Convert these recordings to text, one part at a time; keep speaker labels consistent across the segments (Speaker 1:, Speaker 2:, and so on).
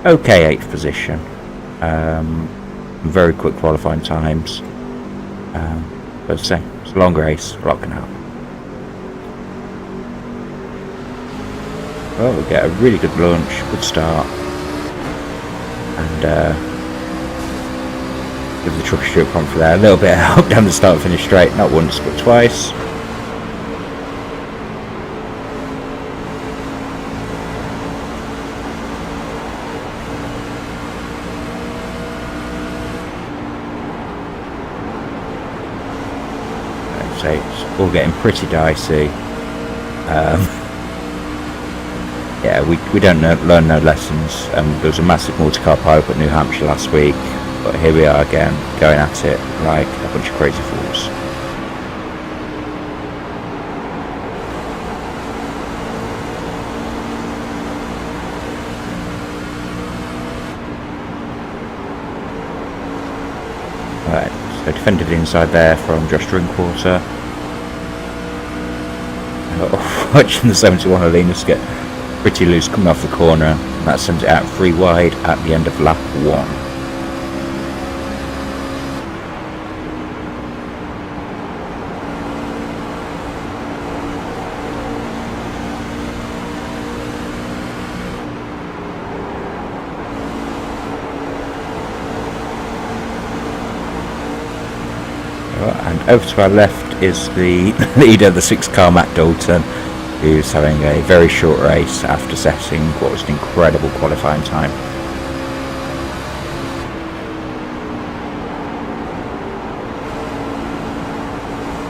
Speaker 1: okay 8th position. Very quick qualifying times. But say it's a long race, a lot can happen. Well, we get a really good launch, good start, and give the truck a straight front for there. A little bit of help down the start, finish straight, not once but twice. So it's all getting pretty dicey. Yeah, we don't learn no lessons. There was a massive multi-car pileup at New Hampshire last week, but here we are again, going at it like a bunch of crazy fools. Right, so defended inside there from Josh Drinkwater. Watching the 71 Alinus get pretty loose coming off the corner, and that sends it out 3 wide at the end of lap 1. And over to our left is the leader, the 6-car Matt Dalton, who's having a very short race after setting what was an incredible qualifying time.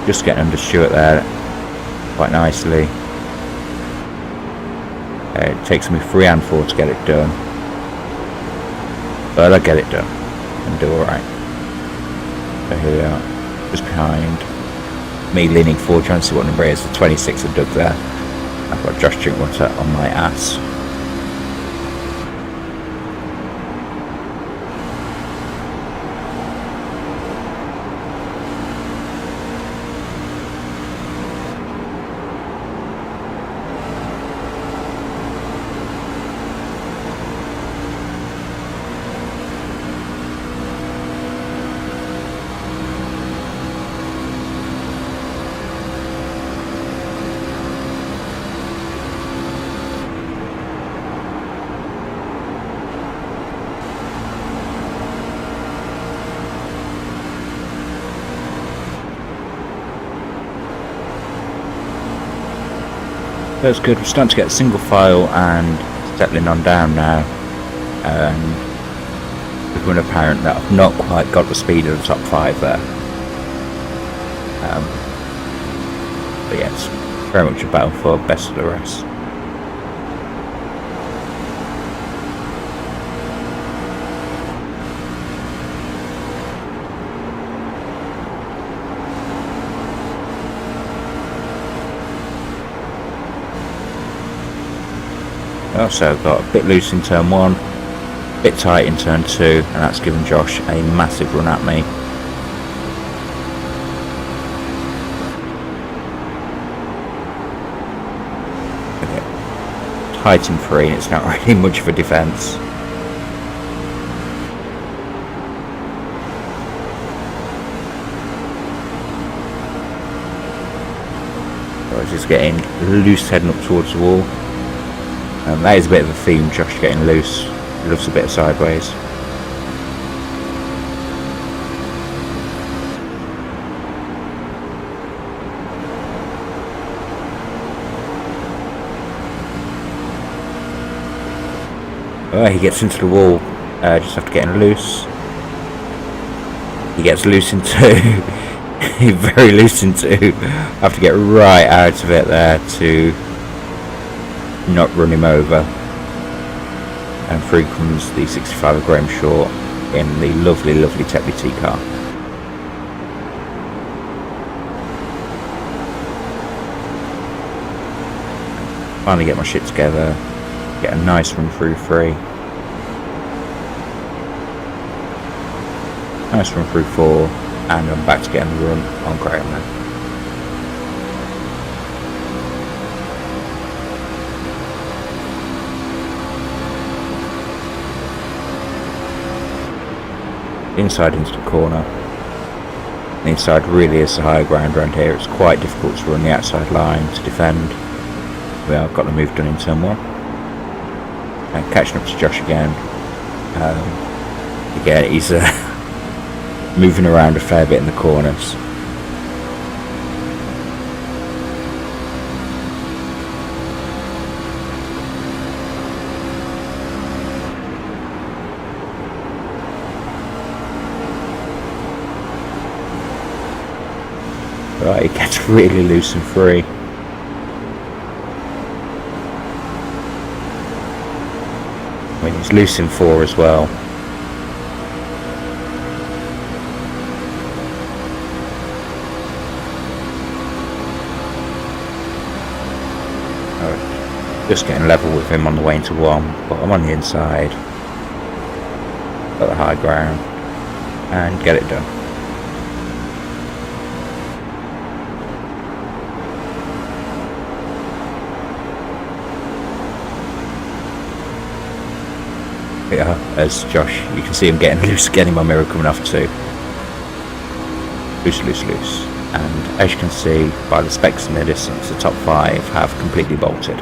Speaker 1: Just getting under Stewart there quite nicely. It takes me 3 and 4 to get it done, but I get it done and do alright. So here we are, just behind me, leaning forward trying to see what number it is. The 26 of Doug there. I've got Josh Drinkwater on my ass. That's good. We're starting to get single file and settling on down now. It's becoming apparent that I've not quite got the speed of the top 5 there. But yeah, it's very much a battle for best of the rest. Also got a bit loose in turn 1, a bit tight in turn 2, and that's given Josh a massive run at me. Okay. Tight in 3, and it's not really much of a defence. So I was just getting loose heading up towards the wall. That is a bit of a theme, Josh getting loose. He loves a bit of sideways. Oh, he gets into the wall just after getting loose. He gets loose in 2. Very loose in 2. I have to get right out of it there to not run him over, and through comes the 65 of Graham Short in the lovely Tetley T car. Finally get my shit together, get a nice run through 3, nice run through 4, and I'm back to getting the run on Graham now. inside into the corner. The inside really is the higher ground around here. It's quite difficult to run the outside line to defend. Well, I've got the move done in turn 1. And catching up to Josh again. Again, he's moving around a fair bit in the corners. Right, it gets really loose and free. I mean, he's loose in 4 as well. Just getting level with him on the way into 1, but I'm on the inside. Got the high ground and get it done. Yeah, as Josh, you can see him getting loose, getting my mirror coming off too. Loose, loose, loose. And as you can see by the specs in the distance, the top 5 have completely bolted.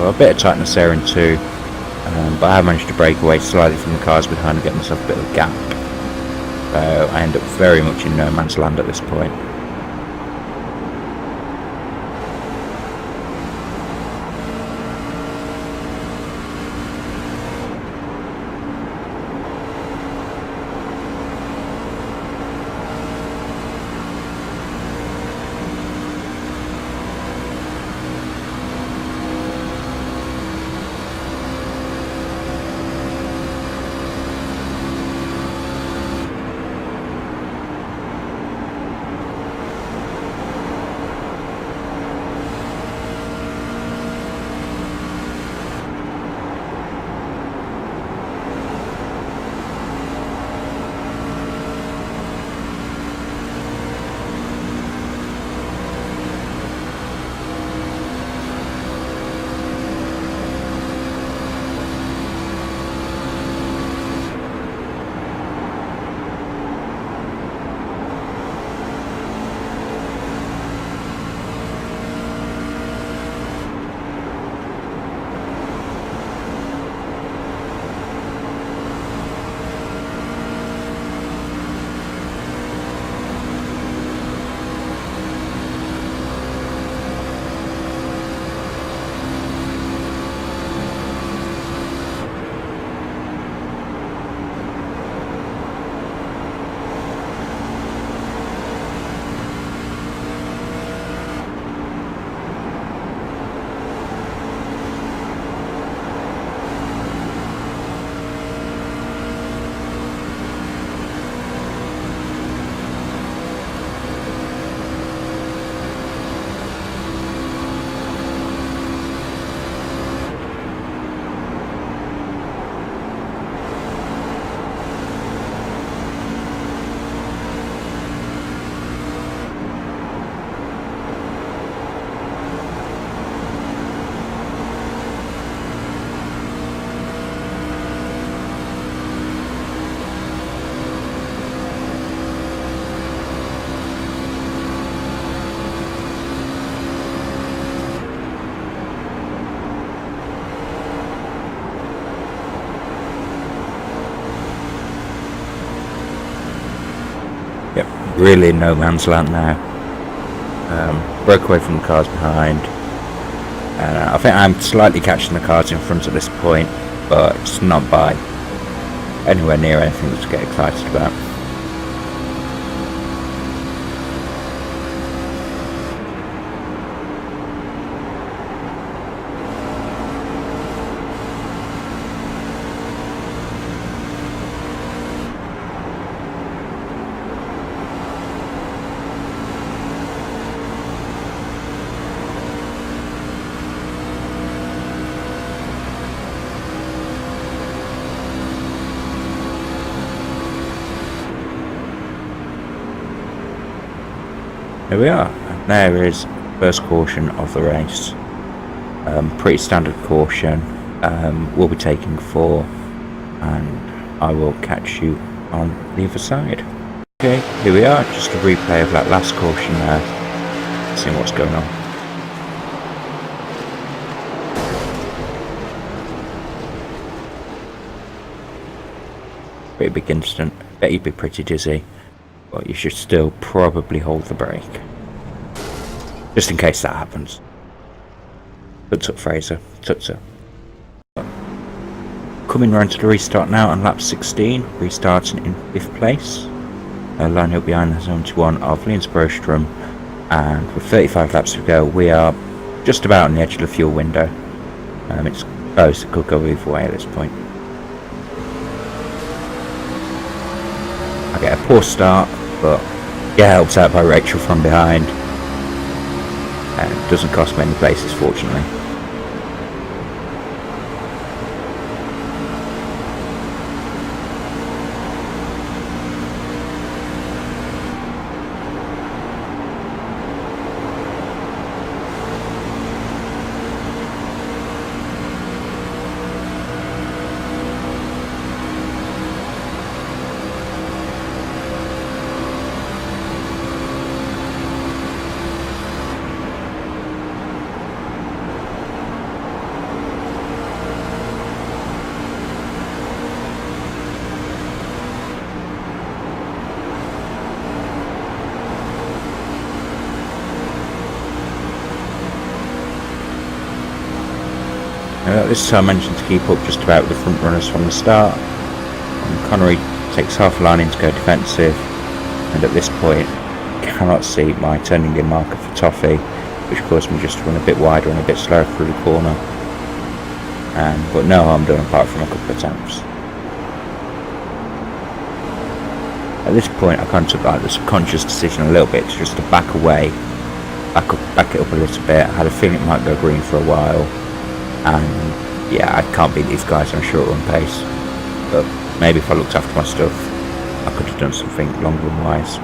Speaker 1: A bit of tightness there in 2, but I have managed to break away slightly from the cars behind and get myself a bit of a gap. So I end up very much in no man's land at this point. Really in no man's land now. Broke away from the cars behind. I think I'm slightly catching the cars in front at this point, but it's not by anywhere near anything to get excited about. Here we are, and there is first caution of the race. Pretty standard caution. We'll be taking 4, and I will catch you on the other side. Okay, here we are, just a replay of that last caution there, seeing what's going on. Pretty big instant, bet you'd be pretty dizzy. But you should still probably hold the brake. Just in case that happens. Tuts up, Fraser. Tuts up. Coming round to the restart now on lap 16. Restarting in 5th place. Lining up behind the 71 of Linus Bergstrom. And with 35 laps to go, we are just about on the edge of the fuel window. It's close, it could go either way at this point. I get a poor start, but get helped out by Rachel from behind, and it doesn't cost many places, fortunately. This time I managed to keep up just about with the front runners from the start. And Connery takes half a line in to go defensive, and at this point cannot see my turning in marker for Toffee, which caused me just to run a bit wider and a bit slower through the corner. But no harm done apart from a couple of attempts. At this point I kind of took like the subconscious decision a little bit to just to back away, back it up a little bit. I had a feeling it might go green for a while, and yeah, I can't beat these guys on a short run pace, but maybe if I looked after my stuff I could have done something long run wise.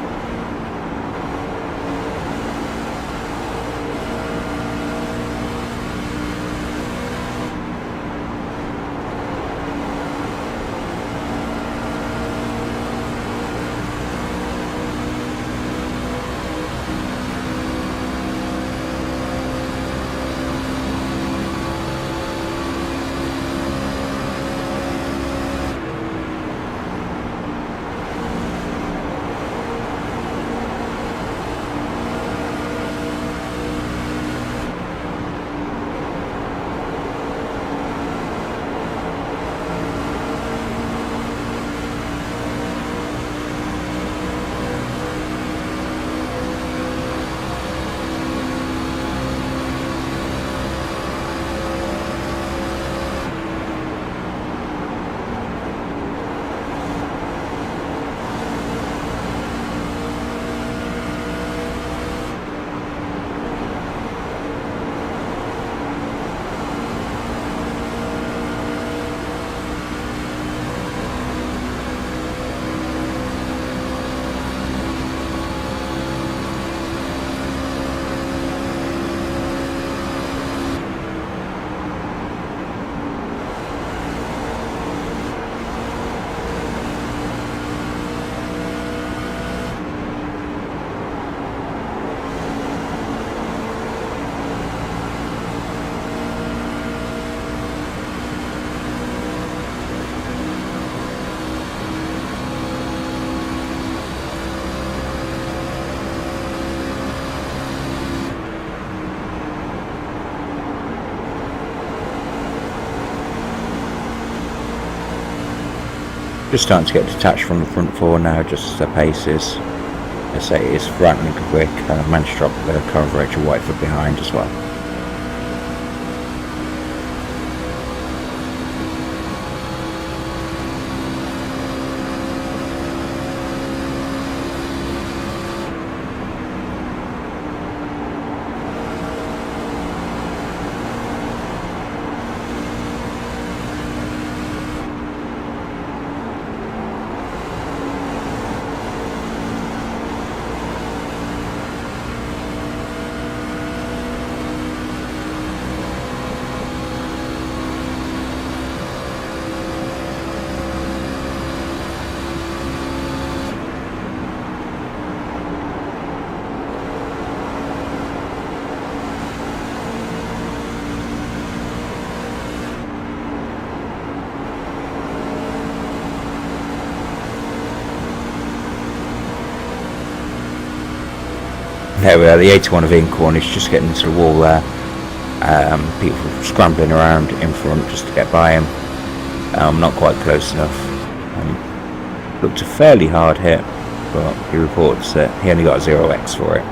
Speaker 1: Just starting to get detached from the front four now, just as the pace is. I say it's frightening quick. Managed to drop the car of Rachel Whitefoot behind as well. There we are, the 81 of Incorn is just getting into the wall there. People scrambling around in front just to get by him. Not quite close enough. Looked a fairly hard hit, but he reports that he only got a 0x for it.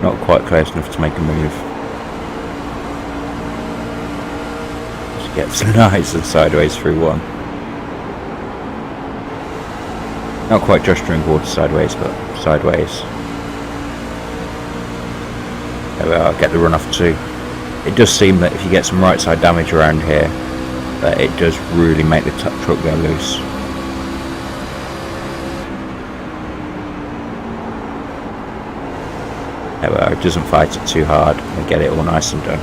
Speaker 1: Not quite close enough to make a move. She gets nice and sideways through one. Not quite gesturing water sideways, but sideways. There we are, get the run off too. It does seem that if you get some right side damage around here, that it does really make the truck go loose. There we are, it doesn't fight it too hard and get it all nice and done.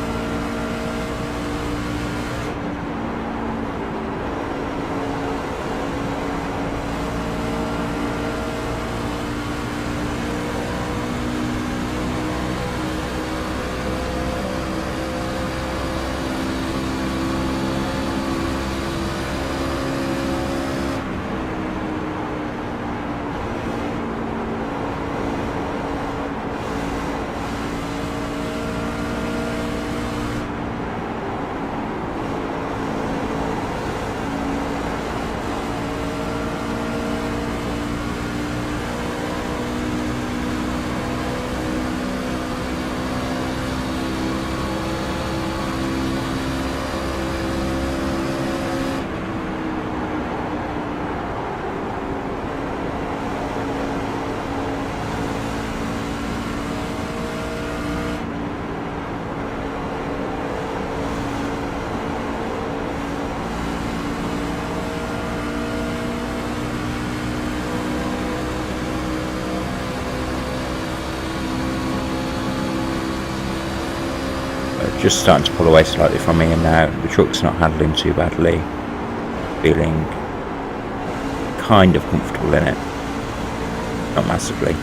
Speaker 1: Just starting to pull away slightly from me, and now the truck's not handling too badly. Feeling kind of comfortable in it, not massively.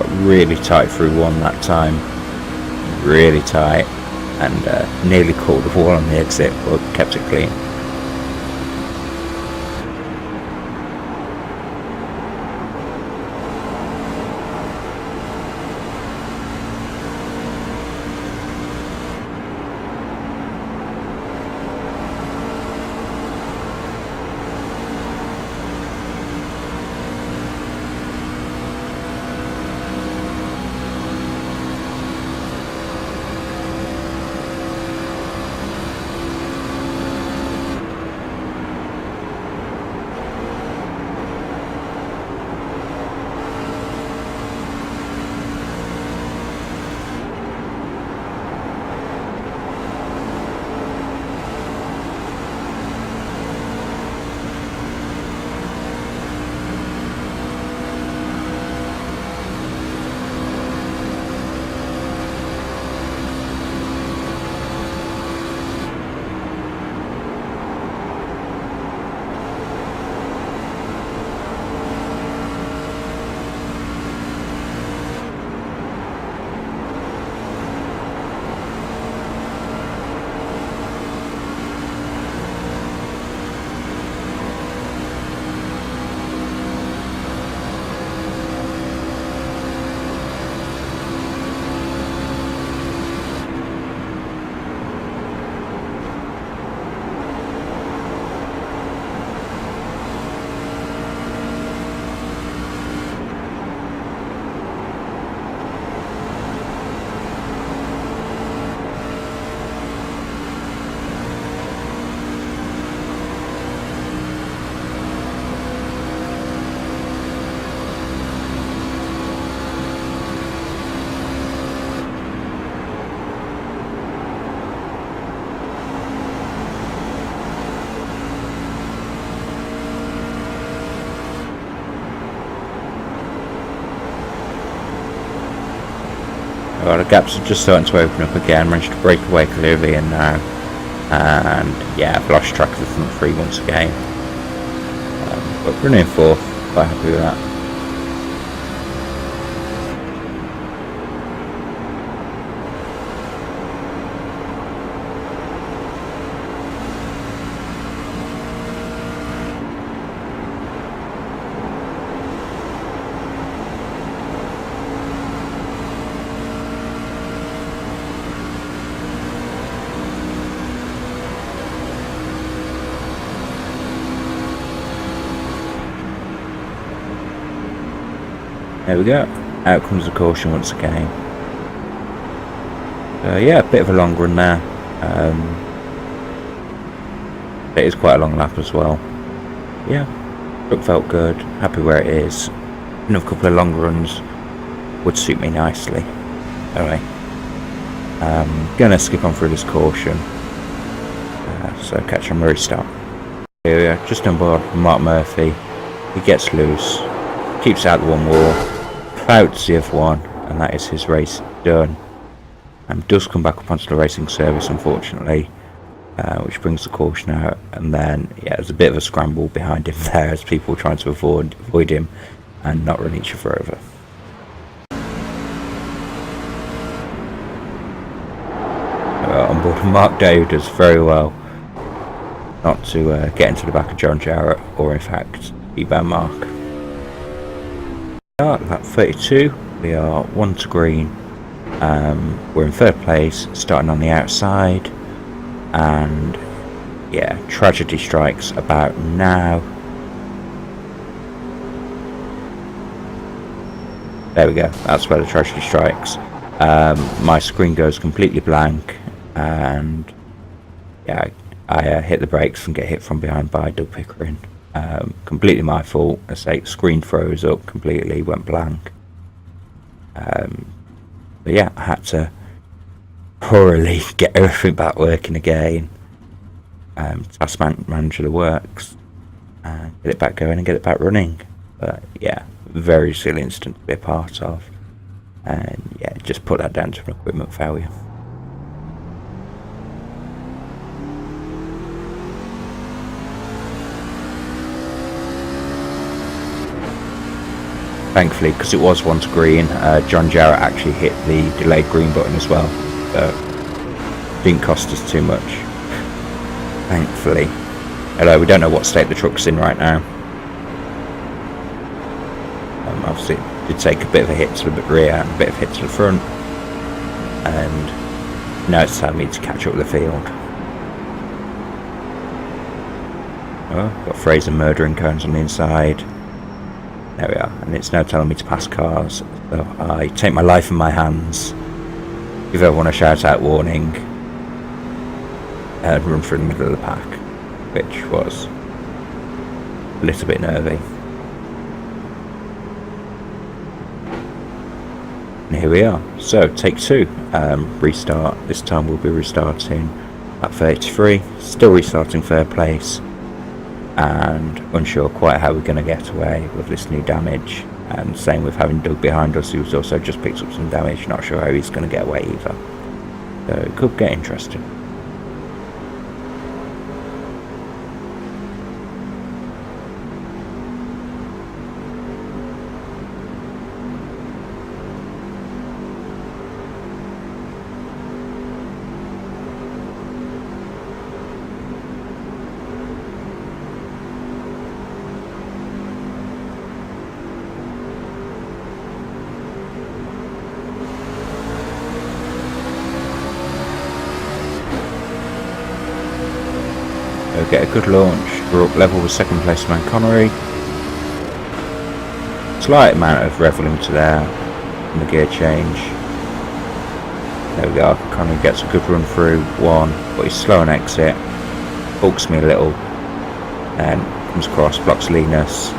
Speaker 1: got really tight through one that time, really tight, and nearly caught the wall on the exit, but kept it clean. Well, the gaps are just starting to open up again. Managed to break away clearly in now, and yeah, I've lost track of the front three once again. But running fourth, quite happy with that. There we go, out comes the caution once again. Yeah, a bit of a long run there. It is quite a long lap as well. Yeah, truck felt good, happy where it is. Another couple of long runs would suit me nicely. Anyway, gonna skip on through this caution, so catch on restart. Here we are, just on board Mark Murphy. He gets loose, keeps out the one wall, clouts the other one, and that is his race done. Does come back up onto the racing service, unfortunately, which brings the caution out, and then yeah, there's a bit of a scramble behind him there as people trying to avoid him and not run each other over. On board Mark Day does very well not to get into the back of John Jarrett, or in fact E-Ban Mark. Lap 32, we are 1 to green. We're in third place, starting on the outside, and yeah, tragedy strikes about now. There we go, that's where the tragedy strikes. My screen goes completely blank, and yeah, I hit the brakes and get hit from behind by Doug Pickering. Completely my fault. I say screen froze up completely, went blank. But yeah, I had to thoroughly get everything back working again. Task manager the works, and get it back going and get it back running. But yeah, very silly incident to be a part of, and yeah, just put that down to an equipment failure. Thankfully, because it was once green, John Jarrett actually hit the delayed green button as well. So didn't cost us too much. Thankfully. Although we don't know what state the truck's in right now. Obviously it did take a bit of a hit to the rear and a bit of a hit to the front. And now it's time me to catch up with the field. Oh, got Fraser murdering cones on the inside. There we are, and it's now telling me to pass cars, so I take my life in my hands, give everyone a shout out warning, and run through the middle of the pack, which was a little bit nervy. And here we are, so take 2, restart. This time we'll be restarting at 33, still restarting third place, and unsure quite how we're going to get away with this new damage. And same with having Doug behind us, who's also just picked up some damage, not sure how he's going to get away either. So it could get interesting. Get a good launch. We're up level with second place man Connery. Slight amount of reveling to there in the gear change. There we go. Connery gets a good run through one, but he's slow on exit. Bulks me a little and comes across, blocks Linus.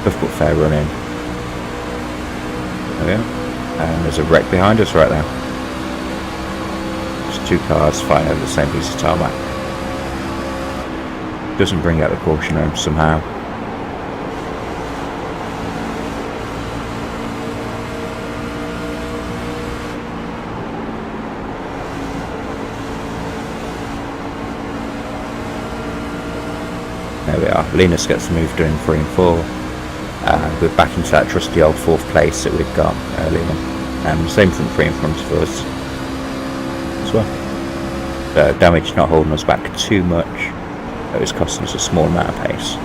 Speaker 1: Tough but fair run in. There we go. And there's a wreck behind us right there. 2 cars fighting over the same piece of tarmac. Doesn't bring out the caution home somehow. There we are. Linus gets the move doing 3 and 4. We're back into that trusty old 4th place that we'd got earlier. And same front 3 in front of us as well. Damage not holding us back too much, but it's costing us a small amount of pace.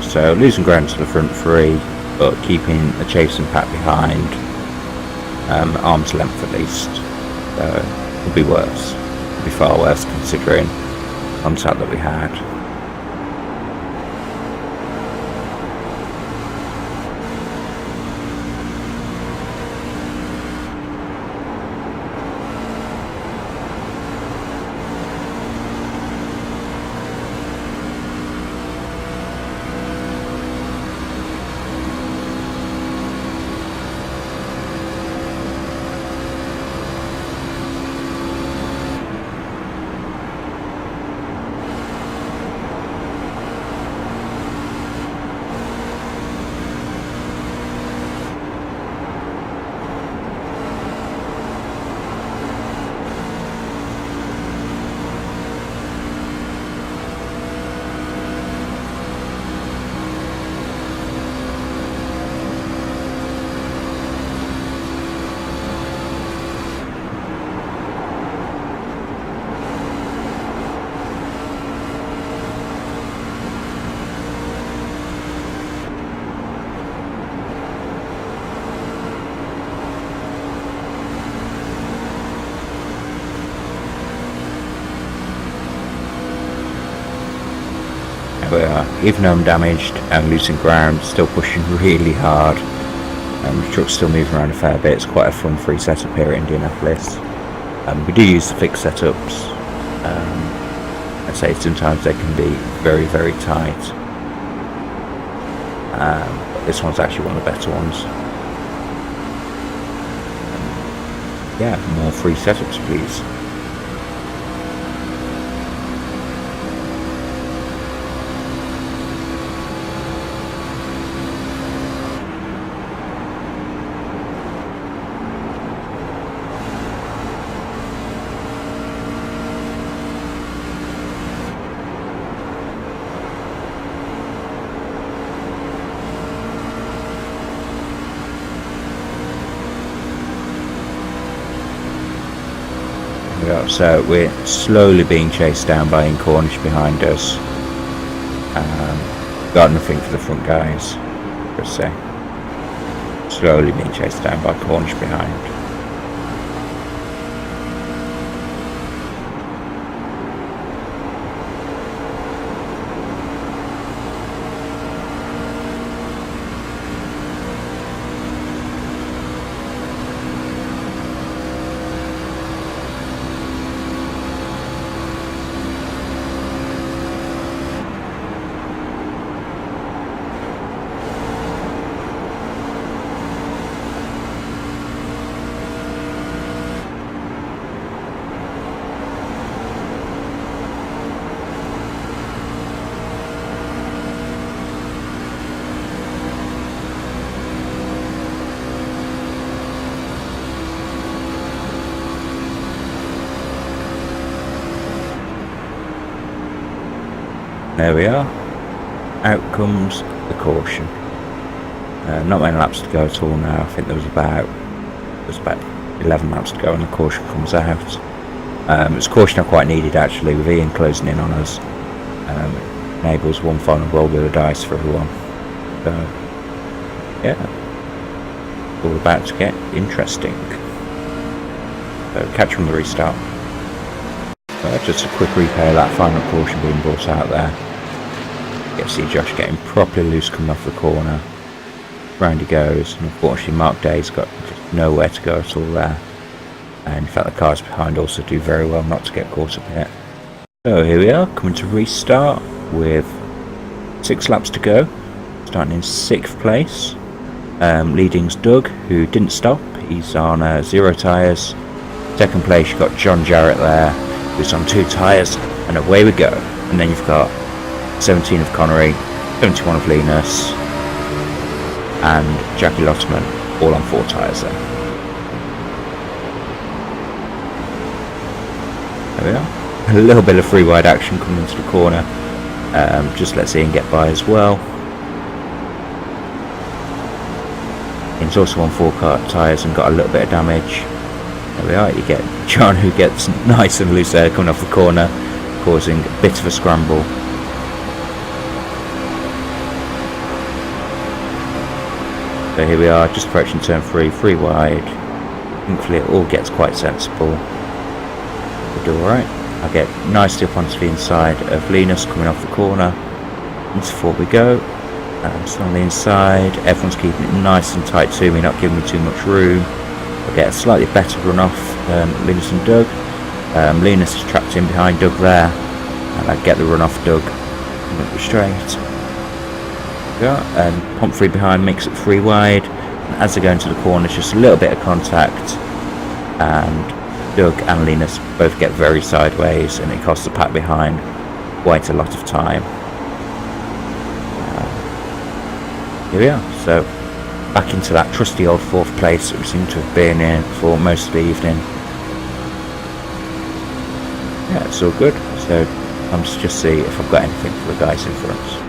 Speaker 1: So losing ground to the front 3, but keeping the chasing pack behind, arm's length at least. Could be worse. Could be far worse considering contact that we had. But even though I'm damaged and losing ground, still pushing really hard. The truck's still moving around a fair bit. It's quite a fun free setup here at Indianapolis. We do use the fixed setups. I'd say sometimes they can be very, very tight. But this one's actually one of the better ones. Yeah, more free setups, please. So we're slowly being chased down by Cornish behind us. Got nothing for the front guys, per se. Slowly being chased down by Cornish behind. There we are. Out comes the caution. Not many laps to go at all now. I think there was about 11 laps to go and the caution comes out. It's a caution I quite needed actually, with Ian closing in on us. Enables one final roll with the dice for everyone. So yeah, it's all about to get interesting. So catch from the restart. Just a quick replay of that final caution being brought out there. You can see Josh getting properly loose coming off the corner. Round he goes, and unfortunately Mark Day's got just nowhere to go at all there. And in fact the cars behind also do very well not to get caught up in it. So here we are, coming to restart with 6 laps to go. Starting in 6th place. Leading's Doug, who didn't stop. He's on 0 tyres. 2nd place you've got John Jarrett there, who's on 2 tyres, and away we go. And then you've got 17 of Connery, 71 of Linus, and Jackie Lotterman, all on 4 tyres there. There we are. A little bit of free wide action coming into the corner. Just lets Ian get by as well. Ian's also on 4 tyres and got a little bit of damage. There we are, you get John, who gets nice and loose there coming off the corner, causing a bit of a scramble. So here we are, just approaching turn 3, 3 wide. Thankfully it all gets quite sensible. We'll do alright. I get nicely up onto the inside of Linus coming off the corner. Into 4 we go. Still on the inside, everyone's keeping it nice and tight to me, not giving me too much room. I get a slightly better run off than Linus and Doug. Linus is trapped in behind Doug there, and I get the run off Doug and straight. Yeah, and Pumphrey behind makes it 3 wide, and as they go into the corner, just a little bit of contact, and Doug and Linus both get very sideways, and it costs the pack behind quite a lot of time. Here we are, so back into that trusty old 4th place that we seem to have been in for most of the evening. Yeah, it's all good, so I'm just see if I've got anything for the guys in front.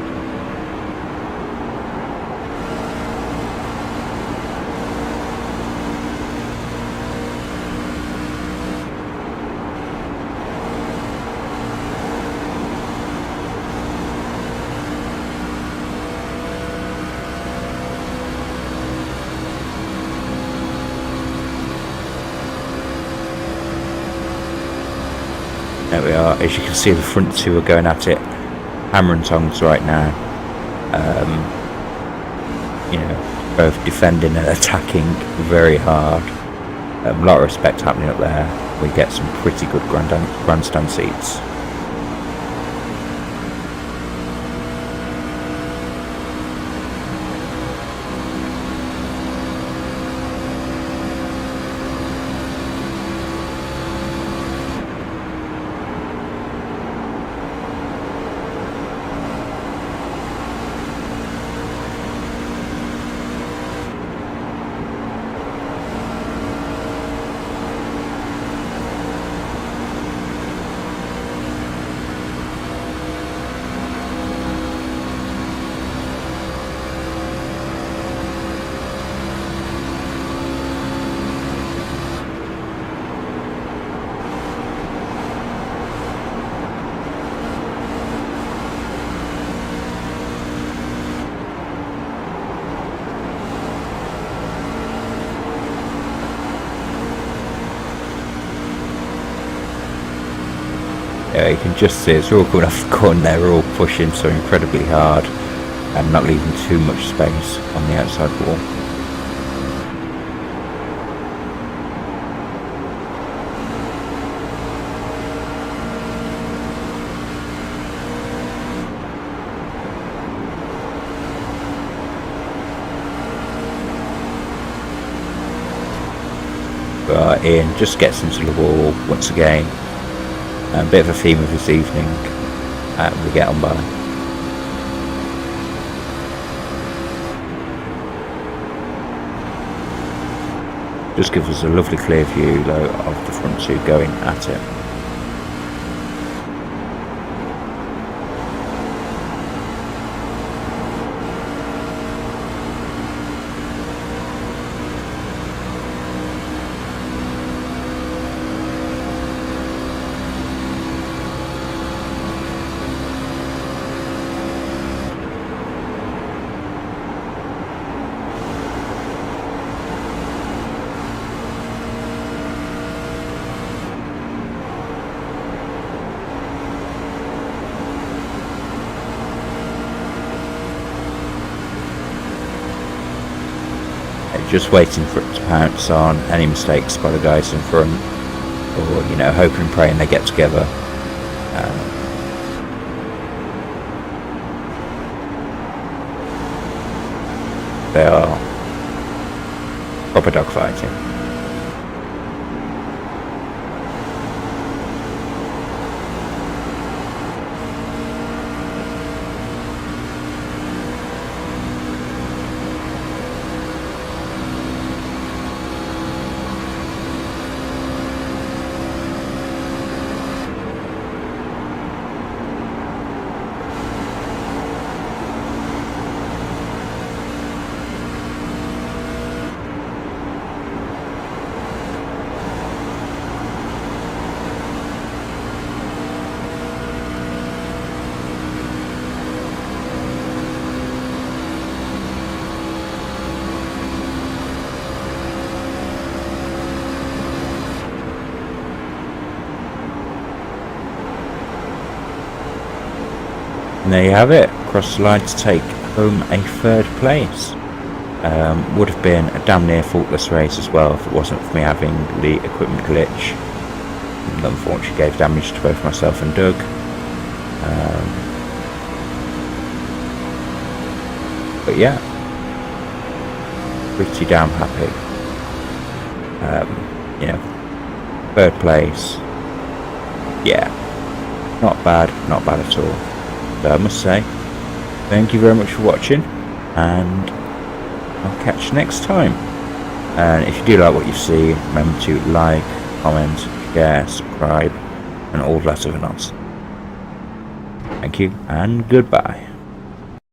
Speaker 1: There we are, as you can see the front 2 are going at it hammer and tongs right now. You know, both defending and attacking very hard. A lot of respect happening up there. We get some pretty good grandstand seats. You can just see it's all coming off the corner there, we're all pushing so incredibly hard and not leaving too much space on the outside wall. But Ian just gets into the wall once again. A bit of a theme of this evening. We get on by. Just gives us a lovely clear view though of the front two going at it. Just waiting for it to pounce on any mistakes by the guys in front, or you know, hoping and praying they get together. They are proper dogfighting. And there you have it, across the line to take home a third place. Would have been a damn near faultless race as well if it wasn't for me having the equipment glitch. And unfortunately gave damage to both myself and Doug. But yeah, pretty damn happy. You know, third place. Yeah, not bad at all. So I must say, thank you very much for watching, and I'll catch you next time. And if you do like what you see, remember to like, comment, share, subscribe, and all that other nonsense. Thank you, and goodbye.